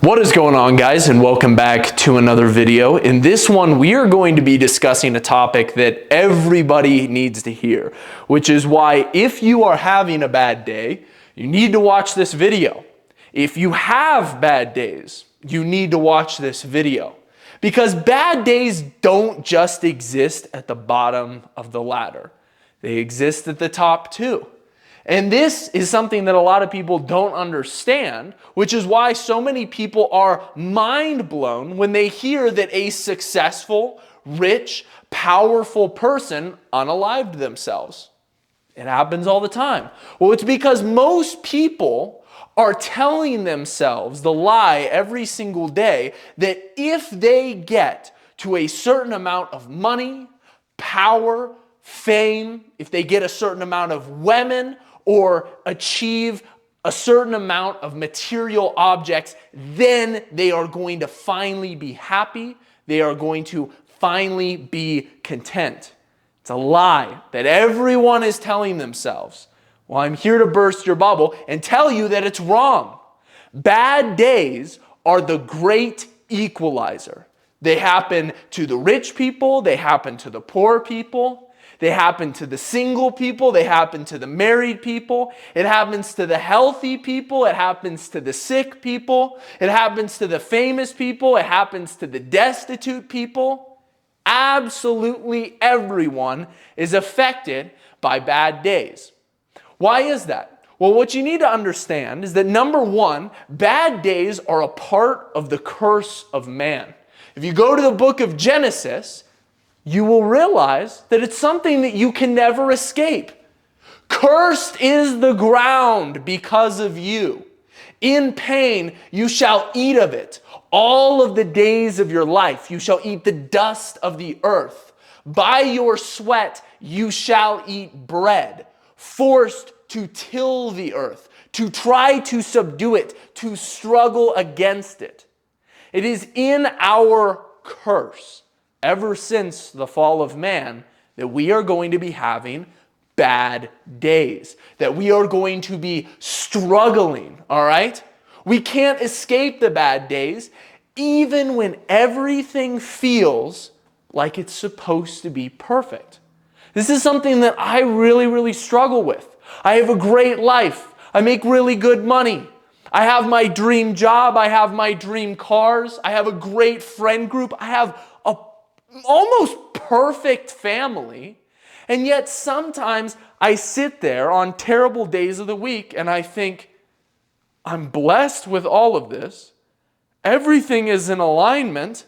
What is going on, guys, and welcome back to another video. In this one, we are going to be discussing a topic that everybody needs to hear, which is why if you are having a bad day, you need to watch this video. If you have bad days, you need to watch this video. Because bad days don't just exist at the bottom of the ladder. They exist at the top too. And this is something that a lot of people don't understand, which is why so many people are mind blown when they hear that a successful, rich, powerful person unalived themselves. It happens all the time. Well, it's because most people are telling themselves the lie every single day that if they get to a certain amount of money, power, fame, if they get a certain amount of women, or achieve a certain amount of material objects, then they are going to finally be happy. They are going to finally be content. It's a lie that everyone is telling themselves. Well, I'm here to burst your bubble and tell you that it's wrong. Bad days are the great equalizer. They happen to the rich people. They happen to the poor people. They happen to the single people. They happen to the married people. It happens to the healthy people. It happens to the sick people. It happens to the famous people. It happens to the destitute people. Absolutely everyone is affected by bad days. Why is that? Well, what you need to understand is that number one, bad days are a part of the curse of man. If you go to the book of Genesis, you will realize that it's something that you can never escape. Cursed is the ground because of you. In pain you shall eat of it. All of the days of your life you shall eat the dust of the earth. By your sweat you shall eat bread, forced to till the earth, to try to subdue it, to struggle against it. It is in our curse, ever since the fall of man, that we are going to be having bad days, that we are going to be struggling, all right? We can't escape the bad days, even when everything feels like it's supposed to be perfect. This is something that I really struggle with. I have a great life. I make really good money. I have my dream job. I have my dream cars. I have a great friend group. I have a almost perfect family, and yet sometimes I sit there on terrible days of the week and I think, I'm blessed with all of this. Everything is in alignment.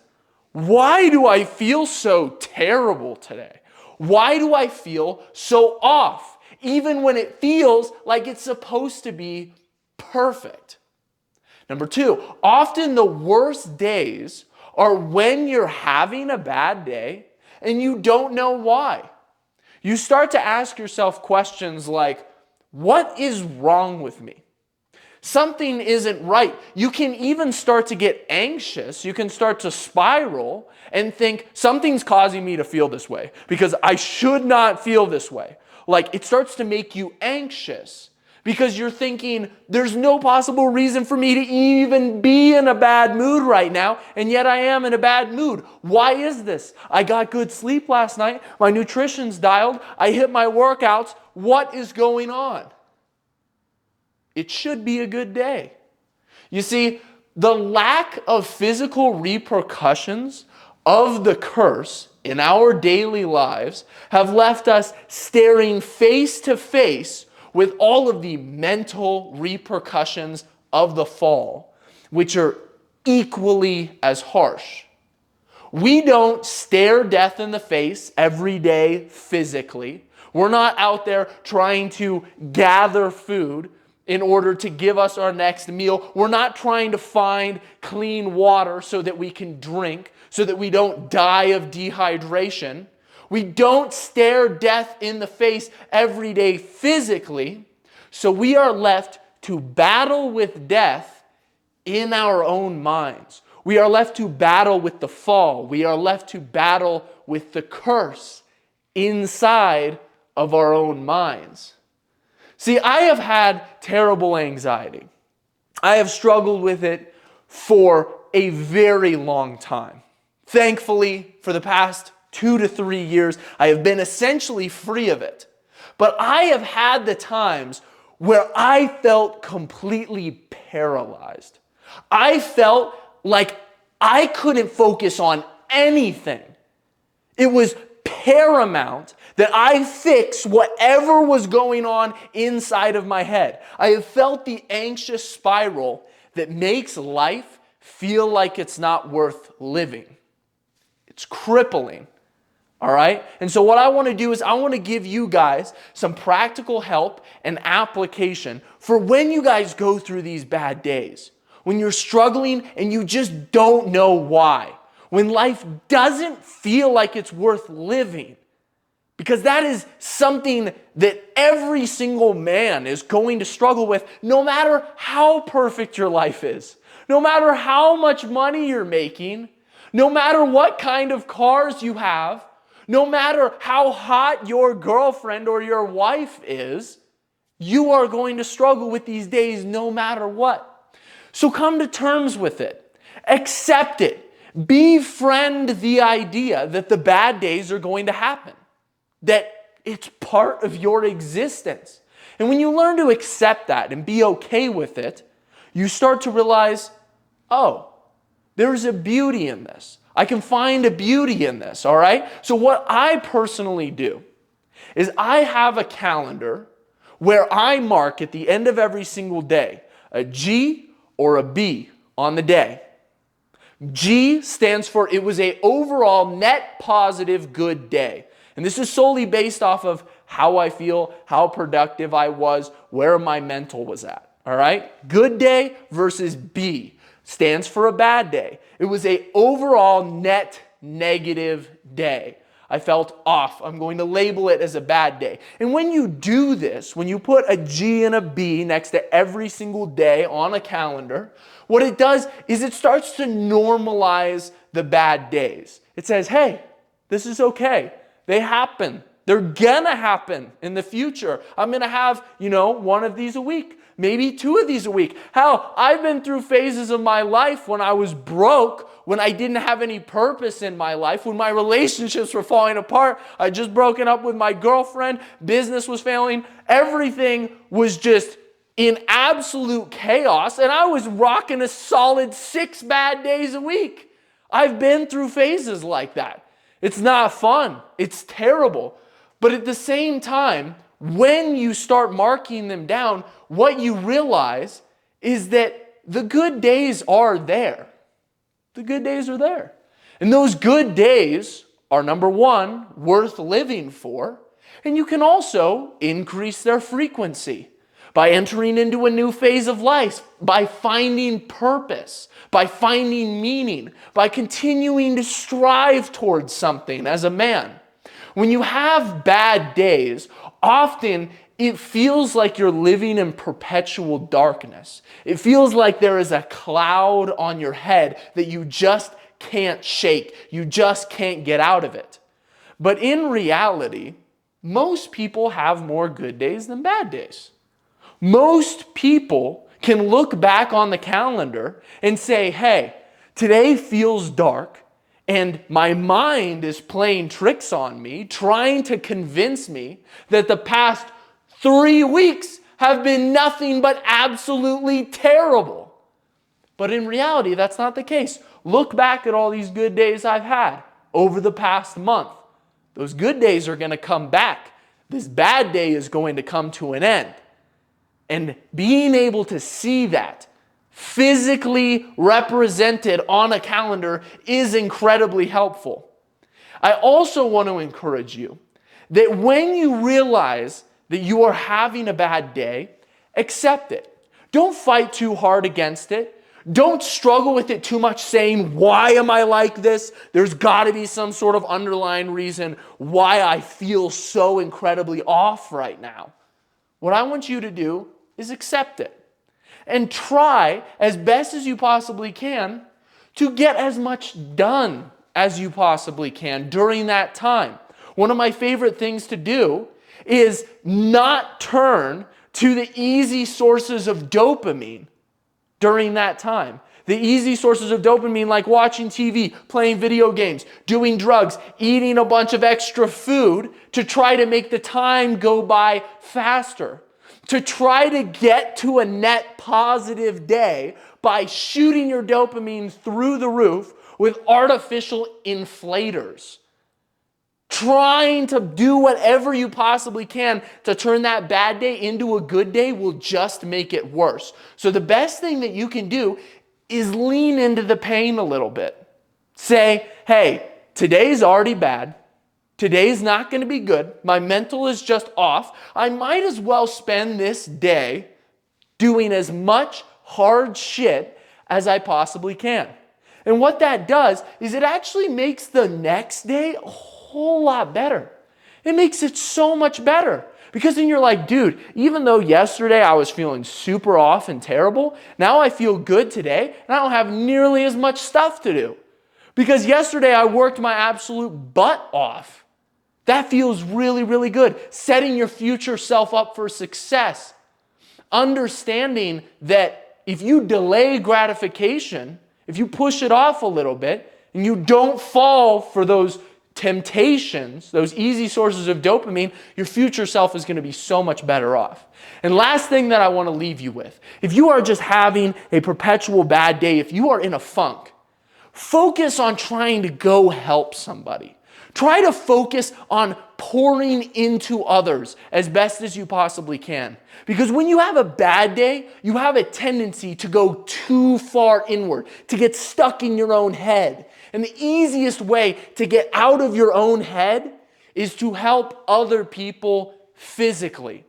Why do I feel so terrible today? Why do I feel so off, even when it feels like it's supposed to be perfect? Number two, often the worst days are when you're having a bad day and you don't know why. You start to ask yourself questions like, what is wrong with me? Something isn't right. You can even start to get anxious. You can start to spiral and think, something's causing me to feel this way because I should not feel this way. Like, it starts to make you anxious, because you're thinking, there's no possible reason for me to even be in a bad mood right now, and yet I am in a bad mood. Why is this? I got good sleep last night. My nutrition's dialed. I hit my workouts. What is going on? It should be a good day. You see, the lack of physical repercussions of the curse in our daily lives have left us staring face to face with all of the mental repercussions of the fall, which are equally as harsh. We don't stare death in the face every day physically. We're not out there trying to gather food in order to give us our next meal. We're not trying to find clean water so that we can drink, so that we don't die of dehydration. We don't stare death in the face every day physically, so we are left to battle with death in our own minds. We are left to battle with the fall. We are left to battle with the curse inside of our own minds. See, I have had terrible anxiety. I have struggled with it for a very long time. Thankfully, for the past 2 to 3 years, I have been essentially free of it. But I have had the times where I felt completely paralyzed. I felt like I couldn't focus on anything. It was paramount that I fix whatever was going on inside of my head. I have felt the anxious spiral that makes life feel like it's not worth living. It's crippling. All right? And so what I want to do is I want to give you guys some practical help and application for when you guys go through these bad days. When you're struggling and you just don't know why. When life doesn't feel like it's worth living. Because that is something that every single man is going to struggle with, no matter how perfect your life is. No matter how much money you're making. No matter what kind of cars you have. No matter how hot your girlfriend or your wife is, you are going to struggle with these days no matter what. So come to terms with it. Accept it. Befriend the idea that the bad days are going to happen. That it's part of your existence. And when you learn to accept that and be okay with it, you start to realize, oh, there's a beauty in this. I can find a beauty in this, all right? So what I personally do is I have a calendar where I mark at the end of every single day a G or a B on the day. G stands for it was an overall net positive good day. And this is solely based off of how I feel, how productive I was, where my mental was at, all right? Good day versus B stands for a bad day. It was an overall net negative day. I felt off. I'm going to label it as a bad day. And when you do this, when you put a G and a B next to every single day on a calendar, what it does is it starts to normalize the bad days. It says, hey, this is okay. They happen. They're gonna happen in the future. I'm gonna have, one of these a week. Maybe 2 of these a week. Hell, I've been through phases of my life when I was broke, when I didn't have any purpose in my life, when my relationships were falling apart. I just broken up with my girlfriend. Business was failing. Everything was just in absolute chaos. And I was rocking a solid 6 bad days a week. I've been through phases like that. It's not fun. It's terrible. But at the same time, when you start marking them down, what you realize is that the good days are there. The good days are there. And those good days are, number one, worth living for. And you can also increase their frequency by entering into a new phase of life, by finding purpose, by finding meaning, by continuing to strive towards something as a man. When you have bad days, often it feels like you're living in perpetual darkness. It feels like there is a cloud on your head that you just can't shake. You just can't get out of it. But in reality, most people have more good days than bad days. Most people can look back on the calendar and say, hey, today feels dark. And my mind is playing tricks on me, trying to convince me that the past 3 weeks have been nothing but absolutely terrible. But in reality, that's not the case. Look back at all these good days I've had over the past month. Those good days are going to come back. This bad day is going to come to an end. And being able to see that physically represented on a calendar is incredibly helpful. I also want to encourage you that when you realize that you are having a bad day, accept it. Don't fight too hard against it. Don't struggle with it too much saying, why am I like this? There's got to be some sort of underlying reason why I feel so incredibly off right now. What I want you to do is accept it. And try as best as you possibly can to get as much done as you possibly can during that time. One of my favorite things to do is not turn to the easy sources of dopamine during that time. The easy sources of dopamine, like watching TV, playing video games, doing drugs, eating a bunch of extra food to try to make the time go by faster, to try to get to a net positive day by shooting your dopamine through the roof with artificial inflators. Trying to do whatever you possibly can to turn that bad day into a good day will just make it worse. So the best thing that you can do is lean into the pain a little bit. Say, hey, today's already bad. Today's not going to be good. My mental is just off. I might as well spend this day doing as much hard shit as I possibly can. And what that does is it actually makes the next day a whole lot better. It makes it so much better. Because then you're like, dude, even though yesterday I was feeling super off and terrible, now I feel good today and I don't have nearly as much stuff to do. Because yesterday I worked my absolute butt off. That feels really, really good. Setting your future self up for success. Understanding that if you delay gratification, if you push it off a little bit and you don't fall for those temptations, those easy sources of dopamine, your future self is going to be so much better off. And last thing that I want to leave you with, if you are just having a perpetual bad day, if you are in a funk, focus on trying to go help somebody. Try to focus on pouring into others as best as you possibly can. Because when you have a bad day, you have a tendency to go too far inward, to get stuck in your own head. And the easiest way to get out of your own head is to help other people physically.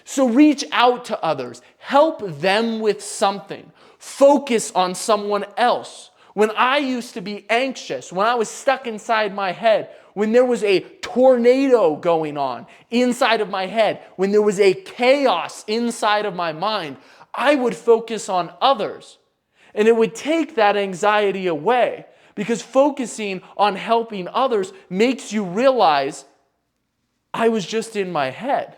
So reach out to others. Help them with something. Focus on someone else. When I used to be anxious, when I was stuck inside my head, when there was a tornado going on inside of my head, when there was a chaos inside of my mind, I would focus on others. And it would take that anxiety away. Because focusing on helping others makes you realize I was just in my head.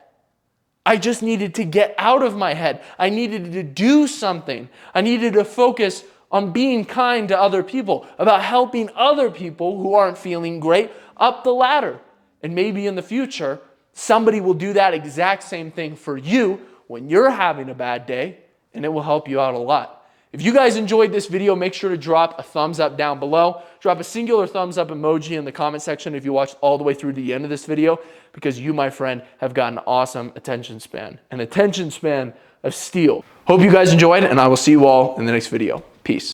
I just needed to get out of my head. I needed to do something. I needed to focus on being kind to other people, about helping other people who aren't feeling great up the ladder. And maybe in the future, somebody will do that exact same thing for you when you're having a bad day, and it will help you out a lot. If you guys enjoyed this video, make sure to drop a thumbs up down below. Drop a singular thumbs up emoji in the comment section if you watched all the way through to the end of this video, because you, my friend, have got an awesome attention span. An attention span of steel. Hope you guys enjoyed, and I will see you all in the next video. Peace.